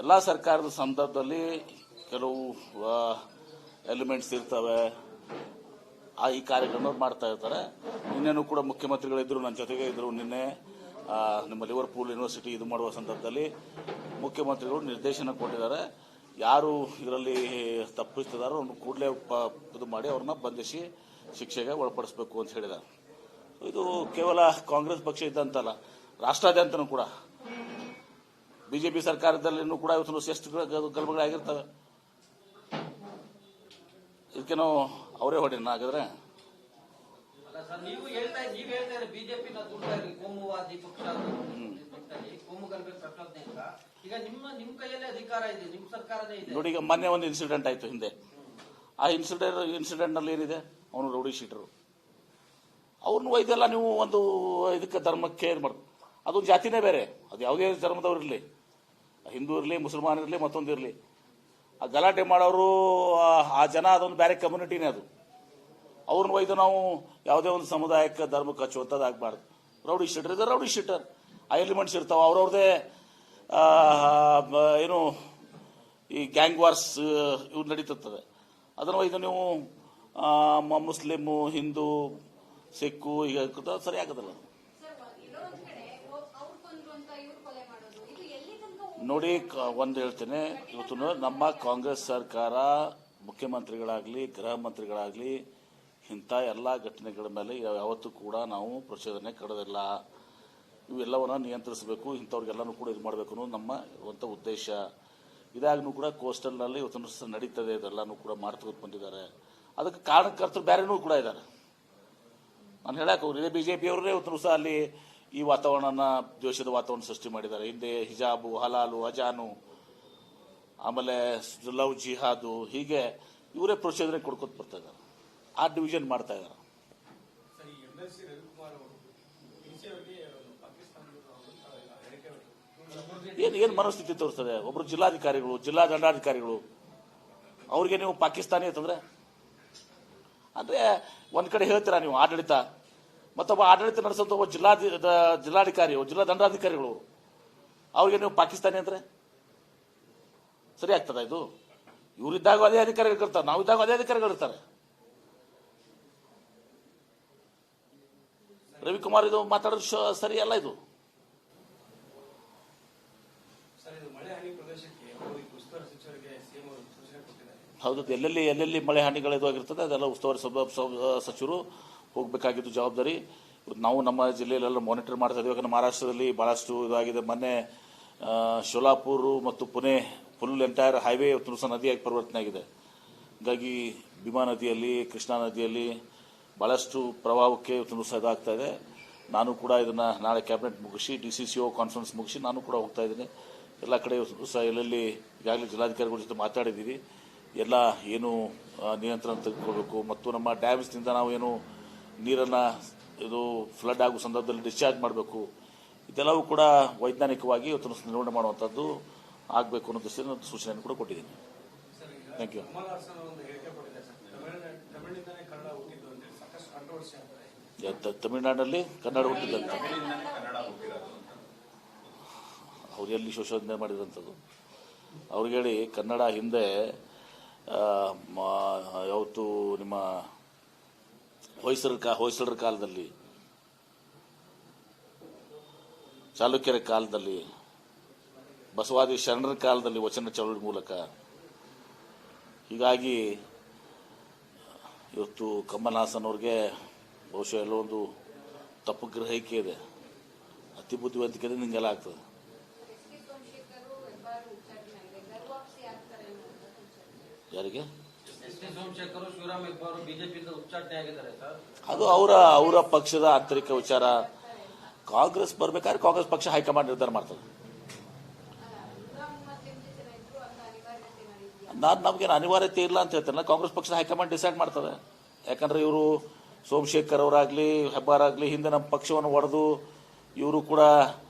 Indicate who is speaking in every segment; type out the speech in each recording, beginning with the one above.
Speaker 1: ಎಲ್ಲ ಸರ್ಕಾರದ ಸಂದರ್ಭದಲ್ಲಿ ಕೆಲವು ಎಲಿಮೆಂಟ್ಸ್ ಇರ್ತವೆ, ಈ ಕಾರ್ಯಕ್ರಮ ಮಾಡ್ತಾ ಇರ್ತಾರೆ. ನಿನ್ನೆನೂ ಕೂಡ ಮುಖ್ಯಮಂತ್ರಿಗಳಿದ್ರು, ನನ್ನ ಜೊತೆಗೆ ಇದ್ರು. ನಿನ್ನೆ ನಿಮ್ಮ ಲಿವರ್ಪೂಲ್ ಯೂನಿವರ್ಸಿಟಿ ಇದು ಮಾಡುವ ಸಂದರ್ಭದಲ್ಲಿ ಮುಖ್ಯಮಂತ್ರಿಗಳು ನಿರ್ದೇಶನ ಕೊಟ್ಟಿದ್ದಾರೆ. ಯಾರು ಇದರಲ್ಲಿ ತಪ್ಪಿಸ್ತಿದಾರೋ ಅವ್ರನ್ನ ಕೂಡಲೇ ಇದು ಮಾಡಿ ಅವ್ರನ್ನ ಬಂಧಿಸಿ ಶಿಕ್ಷೆಗೆ ಒಳಪಡಿಸಬೇಕು ಅಂತ ಹೇಳಿದ್ದಾರೆ. ಇದು ಕೇವಲ ಕಾಂಗ್ರೆಸ್ ಪಕ್ಷ ಇದ್ದಂತಲ್ಲ, ರಾಷ್ಟ್ರಾದ್ಯಂತನೂ ಕೂಡ ಬಿಜೆಪಿ ಸರ್ಕಾರದಲ್ಲಿನೂ ಕೂಡ ಇವತ್ತು ಎಷ್ಟು ಗಲಭೆಗಳಾಗಿರ್ತವೆ. ಇದಕ್ಕೇನೋ ಅವರೇ ಹೊಡೆನ ಹಾಗಾದ್ರೆ. ನೋಡಿ, ಈಗ ಮೊನ್ನೆ ಒಂದು ಇನ್ಸಿಡೆಂಟ್ ಆಯ್ತು ಹಿಂದೆ. ಆ ಇನ್ಸಿಡೆಂಟ್ ನಲ್ಲಿ ಏನಿದೆ, ಅವನು ರೌಡಿ ಶೀಟರು, ಅವ್ರನ್ನ ಒಯ್ದೆಲ್ಲ ನೀವು ಒಂದು ಇದಕ್ಕೆ ಧರ್ಮಕ್ಕೆ ಇದು ಮಾಡೋದು. ಅದು ಜಾತಿನೇ ಬೇರೆ, ಅದು ಯಾವುದೇ ಧರ್ಮದವ್ರು ಇರಲಿ, ಹಿಂದೂ ಇರಲಿ, ಮುಸಲ್ಮಾನ್ ಇರಲಿ, ಮತ್ತೊಂದು ಇರಲಿ, ಆ ಗಲಾಟೆ ಮಾಡೋರು ಆ ಜನ ಅದೊಂದು ಬೇರೆ ಕಮ್ಯುನಿಟಿನೇ. ಅದು ಅವ್ರನ್ನ ಒಯ್ದು ನಾವು ಯಾವುದೇ ಒಂದು ಸಮುದಾಯಕ್ಕೆ ಧರ್ಮಕ್ಕೆ ಹಚ್ಚುವಂಥದ್ದಾಗಬಾರ್ದು. ರೌಡಿ ಶೀಟರ್ ಇದೆ, ರೌಡಿ ಶೀಟರ್ ಆ ಎಲಿಮೆಂಟ್ಸ್ ಇರ್ತಾವೆ, ಅವ್ರವ್ರದೇ ಏನು ಈ ಗ್ಯಾಂಗ್ ವಾರ್ಸ್ ಇವು ನಡೀತಿರ್ತದೆ. ಅದನ್ನು ಒಯ್ದು ನೀವು ಮುಸ್ಲಿಮು, ಹಿಂದೂ, ಸಿಕ್ಕು ಈಗ ಸರಿ ಆಗೋದಿಲ್ಲ. ನೋಡಿ, ಒಂದು ಹೇಳ್ತೇನೆ, ಇವತ್ತು ನಮ್ಮ ಕಾಂಗ್ರೆಸ್ ಸರ್ಕಾರ ಮುಖ್ಯಮಂತ್ರಿಗಳಾಗಲಿ ಗೃಹ ಮಂತ್ರಿಗಳಾಗಲಿ ಇಂಥ ಎಲ್ಲ ಘಟನೆಗಳ ಮೇಲೆ ಯಾವತ್ತೂ ಕೂಡ ನಾವು ಪ್ರಚೋದನೆ ಕಡೋದಿಲ್ಲ. ಇವೆಲ್ಲವನ್ನ ನಿಯಂತ್ರಿಸಬೇಕು, ಇಂಥವ್ರಿಗೆಲ್ಲನೂ ಕೂಡ ಇದು ಮಾಡಬೇಕು ಅನ್ನೋದು ನಮ್ಮ ಇರುವಂಥ ಉದ್ದೇಶ. ಇದಾಗೂ ಕೂಡ ಕೋಸ್ಟಲ್ನಲ್ಲಿ ಇವತ್ತು ನಡೀತದೆ, ಇದೆಲ್ಲನೂ ಕೂಡ ಮಾಡ್ತಾ ಬಂದಿದ್ದಾರೆ. ಅದಕ್ಕೆ ಕಾರಣಕರ್ತರು ಬೇರೆನೂ ಕೂಡ ಇದ್ದಾರೆ. ನಾನು ಹೇಳಕ್ಕೆ ಹೋಗ್ರಿ, ಬಿಜೆಪಿಯವರೇ ಇವತ್ತು ಸಹ ಅಲ್ಲಿ ಈ ವಾತಾವರಣನ ದ್ವೇಷದ ವಾತಾವರಣ ಸೃಷ್ಟಿ ಮಾಡಿದ್ದಾರೆ. ಹಿಂದೆ ಹಿಜಾಬು, ಹಲಾಲು, ಅಜಾನು, ಆಮೇಲೆ ಲವ್ ಜಿಹಾದು, ಹೀಗೆ ಇವರೇ ಪ್ರಚೋದನೆ ಕೊಡ್ಕೊತ ಬರ್ತಾ ಇದ್ದಾರೆ. ಆ ಡಿವಿಷನ್ ಮಾಡ್ತಾ ಇದ್ದಾರೆ. ಏನು ಮನಸ್ಥಿತಿ ತೋರಿಸ್ತದೆ? ಒಬ್ರು ಜಿಲ್ಲಾಧಿಕಾರಿಗಳು, ಜಿಲ್ಲಾ ದಂಡಾಧಿಕಾರಿಗಳು, ಅವ್ರಿಗೆ ನೀವು ಪಾಕಿಸ್ತಾನಿ ಅಂತಂದ್ರೆ ಅಂದ್ರೆ ಒಂದ್ ಕಡೆ ಹೇಳ್ತೀರಾ ನೀವು ಆಡಳಿತ, ಮತ್ತೊಬ್ಬ ಆಡಳಿತ ನಡೆಸೋಂಥ ಒಬ್ಬ ಜಿಲ್ಲಾಧಿಕಾರಿ, ಜಿಲ್ಲಾ ದಂಡಾಧಿಕಾರಿಗಳು, ಅವ್ರಿಗೆ ನೀವು ಪಾಕಿಸ್ತಾನಿ ಅಂದ್ರೆ ಸರಿ ಆಗ್ತದ? ಇದು ಇವರಿದ್ದಾಗ ಅದೇ ಅಧಿಕಾರಿಗಳಿರ್ತಾರೆ, ನಾವಿದ್ದಾಗ ಅದೇ ಅಧಿಕಾರಿಗಳಿರ್ತಾರೆ. ರವಿಕುಮಾರ್ ಇದು ಮಾತಾಡೋದು ಸರಿ ಅಲ್ಲ. ಇದು ಹೌದು, ಎಲ್ಲೆಲ್ಲಿ ಮಳೆ ಹಾನಿಗಳು ಇದಾಗಿರ್ತದೆ ಅದೆಲ್ಲ ಉಸ್ತುವಾರಿ ಸಚಿವರು ಹೋಗಬೇಕಾಗಿದ್ದು ಜವಾಬ್ದಾರಿ. ನಾವು ನಮ್ಮ ಜಿಲ್ಲೆಯಲ್ಲೆಲ್ಲ ಮಾನಿಟರ್ ಮಾಡ್ತಾ ಇದ್ದೀವಿ. ಯಾಕಂದ್ರೆ ಮಹಾರಾಷ್ಟ್ರದಲ್ಲಿ ಬಹಳಷ್ಟು ಇದಾಗಿದೆ. ಮೊನ್ನೆ ಶೋಲಾಪುರ್ ಮತ್ತು ಪುಣೆ ಫುಲ್ ಎಂಟೈರ್ ಹೈವೇ ಸಹ ನದಿಯಾಗಿ ಪರಿವರ್ತನೆ ಆಗಿದೆ. ಹೀಗಾಗಿ ಭೀಮಾ ನದಿಯಲ್ಲಿ, ಕೃಷ್ಣಾ ನದಿಯಲ್ಲಿ ಬಹಳಷ್ಟು ಪ್ರವಾಹಕ್ಕೆ ಸಹ ಇದಾಗ್ತಾ ಇದೆ. ನಾನು ಕೂಡ ಇದನ್ನ ನಾಳೆ ಕ್ಯಾಬಿನೆಟ್ ಮುಗಿಸಿ DCCO ಕಾನ್ಫರೆನ್ಸ್ ಮುಗಿಸಿ ನಾನು ಕೂಡ ಹೋಗ್ತಾ ಇದ್ದೀನಿ. ಎಲ್ಲ ಕಡೆ ಸಹ ಎಲ್ಲೆಲ್ಲಿ ಈಗಾಗಲೇ ಜಿಲ್ಲಾಧಿಕಾರಿಗಳ ಜೊತೆ ಮಾತಾಡಿದ್ದೀವಿ. ಎಲ್ಲ ಏನು ನಿಯಂತ್ರಣ ತೆಗೆದುಕೊಳ್ಬೇಕು ಮತ್ತು ನಮ್ಮ ಡ್ಯಾಮ್ಸ್ನಿಂದ ನಾವು ಏನು ನೀರನ್ನು ಇದು ಫ್ಲಡ್ ಆಗುವ ಸಂದರ್ಭದಲ್ಲಿ ಡಿಸ್ಚಾರ್ಜ್ ಮಾಡಬೇಕು, ಇದೆಲ್ಲವೂ ಕೂಡ ವೈಜ್ಞಾನಿಕವಾಗಿ ಇವತ್ತು ನಿರ್ವಹಣೆ ಮಾಡುವಂಥದ್ದು ಆಗಬೇಕು ಅನ್ನೋ ದೃಷ್ಟಿಯಿಂದ ಸೂಚನೆಯನ್ನು ಕೂಡ ಕೊಟ್ಟಿದ್ದೀನಿ. Thank you. ತಮಿಳುನಾಡಿನಲ್ಲಿ ಕನ್ನಡ ಹುಟ್ಟಿದಂತ ಅವ್ರು ಎಲ್ಲಿ ಶೋಷಣೆ ಮಾಡಿದಂಥದ್ದು ಅವ್ರಿಗೆ ಹೇಳಿ. ಕನ್ನಡ ಹಿಂದೆ ಯಾವತ್ತು ನಿಮ್ಮ ಹೊಯ್ಸಳರ ಕಾಲದಲ್ಲಿ, ಚಾಲುಕ್ಯರ ಕಾಲದಲ್ಲಿ, ಬಸವಾದಿ ಶರಣರ ಕಾಲದಲ್ಲಿ ವಚನ ಚಳವಳಿ ಮೂಲಕ. ಹೀಗಾಗಿ ಇವತ್ತು ಕಮಲ್ ಹಾಸನ್ ಅವ್ರಿಗೆ ಬಹುಶಃ ಎಲ್ಲೋ ಒಂದು ತಪ್ಪು ಗ್ರಹಿಕೆ ಇದೆ, ಅತಿ ಬುದ್ಧಿವಂತಿಕೆ ಇದೆ, ನಿಂಗೆಲ್ಲ ಆಗ್ತದೆ. ಯಾರಿಗೆ? ಅದು ಅವರ ಪಕ್ಷದ ಆಂತರಿಕ ವಿಚಾರ. ಕಾಂಗ್ರೆಸ್ ಬರ್ಬೇಕಾದ್ರೆ ಕಾಂಗ್ರೆಸ್ ಪಕ್ಷ ಹೈಕಮಾಂಡ್ ನಿರ್ಧಾರ ಮಾಡ್ತದೆ. ನಮ್ಗೇನು ಅನಿವಾರ್ಯತೆ ಇಲ್ಲ ಅಂತ ಹೇಳ್ತಾರಲ್ಲ, ಕಾಂಗ್ರೆಸ್ ಪಕ್ಷದ ಹೈಕಮಾಂಡ್ ಡಿಸೈಡ್ ಮಾಡ್ತದೆ. ಯಾಕಂದ್ರೆ ಇವರು ಸೋಮಶೇಖರ್ ಅವರಾಗ್ಲಿ, ಹೆಬ್ಬಾರಾಗ್ಲಿ ಹಿಂದೆ ನಮ್ಮ ಪಕ್ಷವನ್ನು ಒಡೆದು ಇವರು ಕೂಡ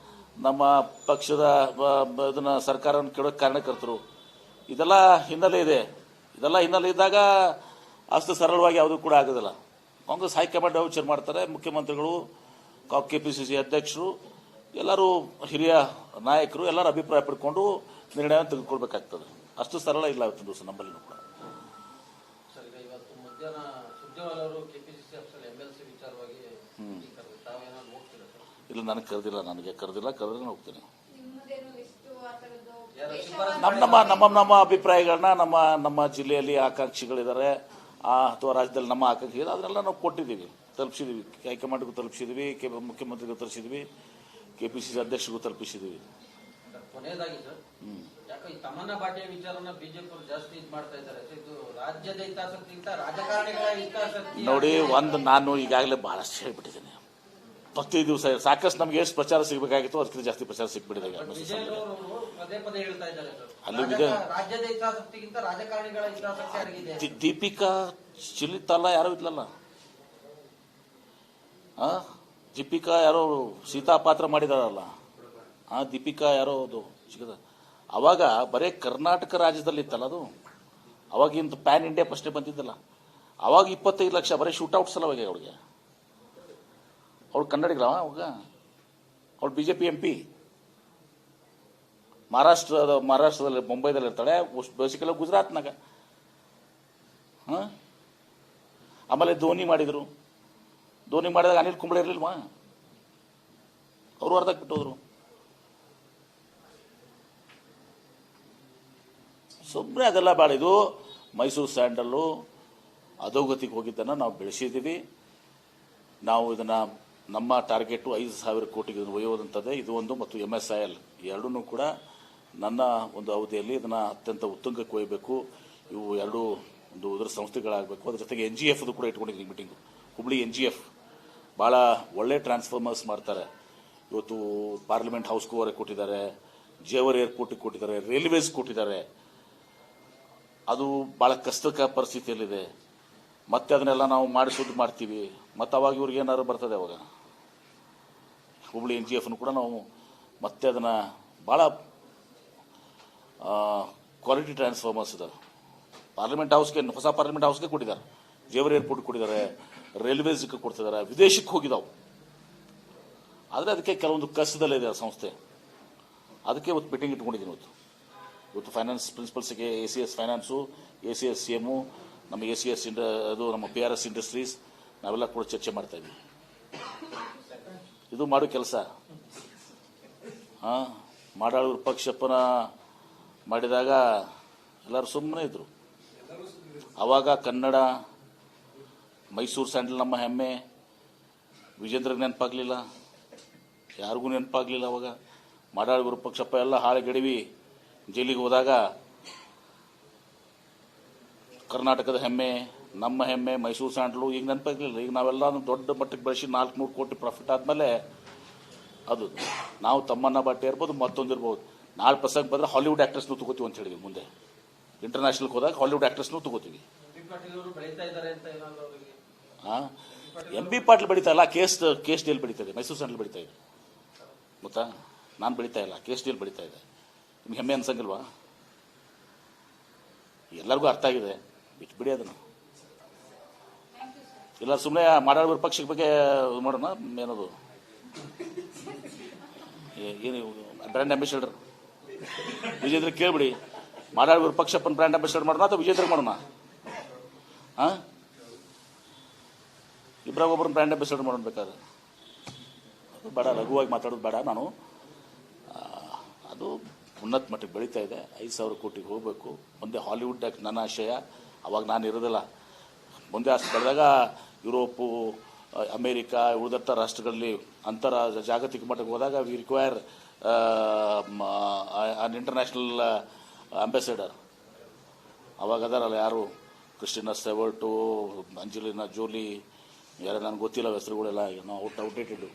Speaker 1: ನಮ್ಮ ಪಕ್ಷದ ಇದನ್ನ ಸರ್ಕಾರವನ್ನು ಕೆಡೋಕೆ ಕಾರಣಕರ್ತರು. ಇದೆಲ್ಲ ಹಿನ್ನೆಲೆ ಇದೆ. ಇದೆಲ್ಲ ಹಿನ್ನೆಲೆ ಇದ್ದಾಗ ಅಷ್ಟು ಸರಳವಾಗಿ ಯಾವುದೂ ಕೂಡ ಆಗೋದಿಲ್ಲ. ಕಾಂಗ್ರೆಸ್ ಹೈಕಮಾಂಡ್ ವಿಚಾರ ಮಾಡ್ತಾರೆ. ಮುಖ್ಯಮಂತ್ರಿಗಳು, KPCC ಅಧ್ಯಕ್ಷರು, ಎಲ್ಲರೂ ಹಿರಿಯ ನಾಯಕರು ಎಲ್ಲರೂ ಅಭಿಪ್ರಾಯ ಪಡ್ಕೊಂಡು ನಿರ್ಣಯ ತೆಗೆದುಕೊಳ್ಬೇಕಾಗ್ತದೆ. ಅಷ್ಟು ಸರಳ ಇಲ್ಲ ಇವತ್ತಿನ ದಿವಸ ನಮ್ಮಲ್ಲಿನೂ ಕೂಡ.
Speaker 2: ಸರ್, ಈಗ ಇವತ್ತು ಮಧ್ಯಾಹ್ನ ಸುರ್ಜೇವಾಲ ಅವರು ಕೆಪಿಸಿಸಿ ಆಫೀಸಲ್ಲಿ MLC ವಿಚಾರವಾಗಿ ತಾವೇನಾದ್ರು ಹೋಗ್ತೀರಾ ಸರ್?
Speaker 1: ಇಲ್ಲ, ನನಗೆ ಕರೆದಿಲ್ಲ, ಕರೆದ್ರೆ ನಾನು ಹೋಗ್ತೀನಿ. ನಮ್ಮ ಅಭಿಪ್ರಾಯಗಳನ್ನ ನಮ್ಮ ಜಿಲ್ಲೆಯಲ್ಲಿ ಆಕಾಂಕ್ಷಿಗಳಿದ್ದಾರೆ ಅಥವಾ ರಾಜ್ಯದಲ್ಲಿ ನಮ್ಮ ಆಕಾಂಕ್ಷಿ ಇದೆ, ಅದನ್ನೆಲ್ಲ ನಾವು ಕೊಟ್ಟಿದ್ದೀವಿ, ತಲುಪಿಸಿದ್ದೀವಿ. ಹೈಕಮಾಂಡ್ಗೂ ತಲುಪಿಸಿದ್ವಿ, ಮುಖ್ಯಮಂತ್ರಿಗೂ ತಲುಪಿಸಿದ್ವಿ, KPCC ಅಧ್ಯಕ್ಷರಿಗೂ ತಲುಪಿಸಿದ್ದೀವಿ.
Speaker 2: ಕೊನೆಯದಾಗಿ ಸರ್, ಯಾಕೆ ಈ ತಮ್ಮಣ್ಣ ಭಾಟಿಯ ವಿಚಾರನ ಬಿಜೆಪಿ ಜಾಸ್ತಿ ಇದು ಮಾಡ್ತಾ ಇದ್ದಾರೆ? ಇದು ರಾಜ್ಯದ ಹಿತಾಸಕ್ತಿಗಿಂತ ರಾಜಕಾರಣಿಗಳ ಹಿತಾಸಕ್ತಿ.
Speaker 1: ನೋಡಿ, ನಾನು ಈಗಾಗಲೇ ಬಹಳಷ್ಟು ಹೇಳ್ಬಿಟ್ಟಿದ್ದೇನೆ. ಪ್ರತಿ ದಿವಸ ಸಾಕಷ್ಟು ನಮ್ಗೆ ಎಷ್ಟು ಪ್ರಚಾರ ಸಿಗಬೇಕಾಗಿತ್ತು ಅದಕ್ಕಿಂತ ಜಾಸ್ತಿ ಪ್ರಚಾರ ಸಿಕ್ಬಿಟ್ಟಿದೆ.
Speaker 2: ಪದೇ ಪದೇ ಹೇಳ್ತಾ ಇದ್ದಾರೆ
Speaker 1: ಅಲ್ಲಿ
Speaker 2: ರಾಜ್ಯದ ಹಿತಾಸಕ್ತಿಗಿಂತ ರಾಜಕಾರಣಿಗಳ ಹಿತಾಸಕ್ತಿ ಆಗಿದೆ.
Speaker 1: ದೀಪಿಕಾ ಚಿಲಿತಲ್ಲ ಯಾರೋ ಇದ್ಲಲ್ಲ, ದೀಪಿಕಾ ಯಾರೋ ಸೀತಾ ಪಾತ್ರ ಮಾಡಿದಾರಲ್ಲ, ದೀಪಿಕಾ ಯಾರೋ ಅದು ಸಿಗದ. ಅವಾಗ ಬರೇ ಕರ್ನಾಟಕ ರಾಜ್ಯದಲ್ಲಿ ಇತ್ತಲ್ಲ ಅದು, ಅವಾಗಿಂತ ಪ್ಯಾನ್ ಇಂಡಿಯಾ ಪ್ರಶ್ನೆ ಬಂದಿದ್ದಲ್ಲ. ಅವಾಗ 25 ಲಕ್ಷ ಬರೀ ಶೂಟ್ಔಟ್ಸ್ ಅಲ್ಲ ಅವಾಗ ಅವಳಿಗೆ. ಅವಳು ಕನ್ನಡಿಗರವ ಅವಾಗ, ಅವಳು BJP MP, ಮಹಾರಾಷ್ಟ್ರದಲ್ಲಿ ಮುಂಬೈದಲ್ಲಿ ಇರ್ತಾಳೆ, ಬೇಸಿಕಲಿ ಗುಜರಾತ್ನಾಗ. ಆಮೇಲೆ ಧೋನಿ ಮಾಡಿದಾಗ ಅನಿಲ್ ಕುಂಬ್ಳೆ ಇರ್ಲಿಲ್ವಾ, ಅವರು ಅರ್ಧಕ್ಕೆ ಬಿಟ್ಟೋದ್ರು. ಸುಮ್ಮನೆ ಅದೆಲ್ಲ ಬೇಡ. ಇದು ಮೈಸೂರು ಸ್ಯಾಂಡಲ್ಲು ಅಧೋಗತಿಗೆ ಹೋಗಿದ್ದನ್ನು ನಾವು ಬೆಳೆಸಿದ್ದೀವಿ. ನಾವು ಇದನ್ನು ನಮ್ಮ ಟಾರ್ಗೆಟು 5,000 ಕೋಟಿಗೆ ಒಯ್ಯೋದಂಥದ್ದೇ ಇದು ಒಂದು, ಮತ್ತು MSIL ಎರಡೂ ಕೂಡ ನನ್ನ ಒಂದು ಅವಧಿಯಲ್ಲಿ ಇದನ್ನು ಅತ್ಯಂತ ಉತ್ತುಂಗಕ್ಕೆ ಒಯ್ಯಬೇಕು. ಇವು ಎರಡು ಒಂದು ಉದ್ರ ಸಂಸ್ಥೆಗಳಾಗಬೇಕು. ಅದ್ರ ಜೊತೆಗೆ NGF ಕೂಡ ಇಟ್ಕೊಂಡಿದ್ದೀನಿ ಮೀಟಿಂಗು. ಹುಬ್ಳಿ NGF ಭಾಳ ಒಳ್ಳೆ ಟ್ರಾನ್ಸ್ಫಾರ್ಮರ್ಸ್ ಮಾಡ್ತಾರೆ. ಇವತ್ತು ಪಾರ್ಲಿಮೆಂಟ್ ಹೌಸ್ಗೂ ಅವರೇ ಕೊಟ್ಟಿದ್ದಾರೆ, ಜೇವರ್ ಏರ್ಪೋರ್ಟಿಗೆ ಕೊಟ್ಟಿದ್ದಾರೆ, ರೈಲ್ವೇಸ್ ಕೊಟ್ಟಿದ್ದಾರೆ. ಅದು ಭಾಳ ಕಷ್ಟಕ ಪರಿಸ್ಥಿತಿಯಲ್ಲಿದೆ. ಮತ್ತೆ ಅದನ್ನೆಲ್ಲ ನಾವು ಮಾಡಿಸೋದು ಮಾಡ್ತೀವಿ. ಮತ್ತು ಅವಾಗ ಇವ್ರಿಗೆ ಏನಾದ್ರು ಬರ್ತದೆ. ಅವಾಗ ಹುಬ್ಳಿ NGFನು ಕೂಡ ನಾವು ಮತ್ತೆ ಅದನ್ನು ಭಾಳ ಕ್ವಾಲಿಟಿ ಟ್ರಾನ್ಸ್ಫಾರ್ಮರ್ಸ್ ಇದಾವೆ. ಹೊಸ ಪಾರ್ಲಿಮೆಂಟ್ ಹೌಸ್ಗೆ ಕೊಟ್ಟಿದ್ದಾರೆ, ಜೇವರ್ ಏರ್ಪೋರ್ಟ್ ಕೊಟ್ಟಿದ್ದಾರೆ, ರೈಲ್ವೇಸ್ಗೆ ಕೊಡ್ತಿದ್ದಾರೆ, ವಿದೇಶಕ್ಕೆ ಹೋಗಿದ್ದಾವೆ. ಆದರೆ ಅದಕ್ಕೆ ಕೆಲವೊಂದು ಕಷ್ಟದಲ್ಲಿದೆ ಆ ಸಂಸ್ಥೆ. ಅದಕ್ಕೆ ಇವತ್ತು ಮೀಟಿಂಗ್ ಇಟ್ಕೊಂಡಿದ್ದೀನಿ. ಇವತ್ತು ಫೈನಾನ್ಸ್ ಪ್ರಿನ್ಸಿಪಲ್ಸ್ಗೆ ACS ಫೈನಾನ್ಸು, ACS CM, ನಮ್ಮ ACS ಅದು ನಮ್ಮ PRS ಇಂಡಸ್ಟ್ರೀಸ್ ನಾವೆಲ್ಲ ಕೂಡ ಚರ್ಚೆ ಮಾಡ್ತಾ ಇದ್ದೀವಿ. ಇದು ಮಾಡೋ ಕೆಲಸ. ಮಾಡಾಳು ವಿರೂಪಾಕ್ಷಪ್ಪನ ಮಾಡಿದಾಗ ಎಲ್ಲರೂ ಸುಮ್ಮನೆ ಇದ್ರು. ಆವಾಗ ಕನ್ನಡ, ಮೈಸೂರು ಸ್ಯಾಂಡಲ್ ನಮ್ಮ ಹೆಮ್ಮೆ. ವಿಜೇಂದ್ರಗೆ ನೆನಪಾಗಲಿಲ್ಲ, ಯಾರಿಗೂ ನೆನಪಾಗಲಿಲ್ಲ. ಅವಾಗ ಮಾಡಾಳು ವಿರೂಪಾಕ್ಷಪ್ಪ ಎಲ್ಲ ಹಾಳುಗೆಡವಿ ಜೈಲಿಗೆ ಹೋದಾಗ ಕರ್ನಾಟಕದ ಹೆಮ್ಮೆ, ನಮ್ಮ ಹೆಮ್ಮೆ ಮೈಸೂರು ಸ್ಯಾಂಡಲು ಈಗ ನೆನಪಾಗಲಿಲ್ಲ. ಈಗ ನಾವೆಲ್ಲ ದೊಡ್ಡ ಮಟ್ಟಕ್ಕೆ ಬೆಳೆಸಿ 400 ಕೋಟಿ ಪ್ರಾಫಿಟ್ ಆದಮೇಲೆ ಅದು ನಾವು ತಮ್ಮಣ್ಣ ಭಾಟಿ ಇರ್ಬೋದು, ಮತ್ತೊಂದಿರ್ಬೋದು. ನಾಳೆ ಪ್ರಸಂಗ ಬಂದರೆ ಹಾಲಿವುಡ್ ಆ್ಯಕ್ಟ್ರೆಸ್ನೂ ತಗೋತೀವಿ ಅಂತ ಹೇಳಿದ್ವಿ. ಮುಂದೆ ಇಂಟರ್ನ್ಯಾಷನಲ್ಗೆ ಹೋದಾಗ ಹಾಲಿವುಡ್ ಆ್ಯಕ್ಟ್ರೆಸ್ನೂ ತಗೋತೀವಿ. MB ಪಾಟೀಲ್ ಬೆಳೀತಾ ಇಲ್ಲ, KSDL ಬೆಳೀತಾ ಇದೆ, ಮೈಸೂರು ಸ್ಯಾಂಡಲ್ ಬೆಳೀತಾ ಇದೆ. ಗೊತ್ತಾ, ನಾನು ಬೆಳೀತಾ ಇಲ್ಲ, KSDL ಬೆಳೀತಾ ಇದೆ. ನಿಮ್ಗೆ ಹೆಮ್ಮೆ ಅನ್ಸಂಗಿಲ್ವಾ? ಎಲ್ಲರಿಗೂ ಅರ್ಥ ಆಗಿದೆ, ಬಿಟ್ಬಿಡಿ ಅದನ್ನು. ಇಲ್ಲ ಸುಮ್ಮನೆ ಮಾಡಾಳು ವಿರೂಪಾಕ್ಷ ಬಗ್ಗೆ ಮಾಡೋಣ. ಏನದು ಏನು ಬ್ರ್ಯಾಂಡ್ ಅಂಬಾಸಿಡರ್ ವಿಜೇಂದ್ರ ಕೇಳ್ಬಿಡಿ. ಮಾಡಾಳು ವಿರೂಪಾಕ್ಷಪ್ಪನ ಬ್ರ್ಯಾಂಡ್ ಅಂಬಾಸಿಡರ್ ಮಾಡೋಣ ಅಥವಾ ವಿಜೇಂದ್ರ ಮಾಡೋಣ? ಇಬ್ಬರಾಗ ಒಬ್ಬರನ್ನ ಬ್ರ್ಯಾಂಡ್ ಅಂಬಾಸಿಡರ್ ಮಾಡೋಣ ಬೇಕಾದ್ರೆ. ಅದು ಬೇಡ, ಲಘುವಾಗಿ ಮಾತಾಡೋದು ಬೇಡ. ನಾನು ಅದು ಉನ್ನತ ಮಟ್ಟಕ್ಕೆ ಬೆಳೀತಾ ಇದೆ. 5,000 ಕೋಟಿಗೆ ಹೋಗಬೇಕು. ಮುಂದೆ ಹಾಲಿವುಡ್ ನನ್ನ ಆಶಯ. ಅವಾಗ ನಾನು ಇರೋದಿಲ್ಲ. ಮುಂದೆ ಅಷ್ಟು ಬೆಳೆದಾಗ ಯುರೋಪು, ಅಮೇರಿಕಾ, ಉಳಿದಂಥ ರಾಷ್ಟ್ರಗಳಲ್ಲಿ ಜಾಗತಿಕ ಮಟ್ಟಕ್ಕೆ ಹೋದಾಗ we require an international ambassador. ಅವಾಗ ಅದಾರಲ್ಲ ಯಾರು, ಕ್ರಿಸ್ಟಿನಾ ಸ್ಟೆವರ್ಟು, ಅಂಜಲಿನಾ ಜೋಲಿ, ಯಾರು ನನಗೆ ಗೊತ್ತಿಲ್ಲ ಹೆಸರುಗಳೆಲ್ಲ, ನಾವು ಔಟ್ಡೇಟೆಡ್.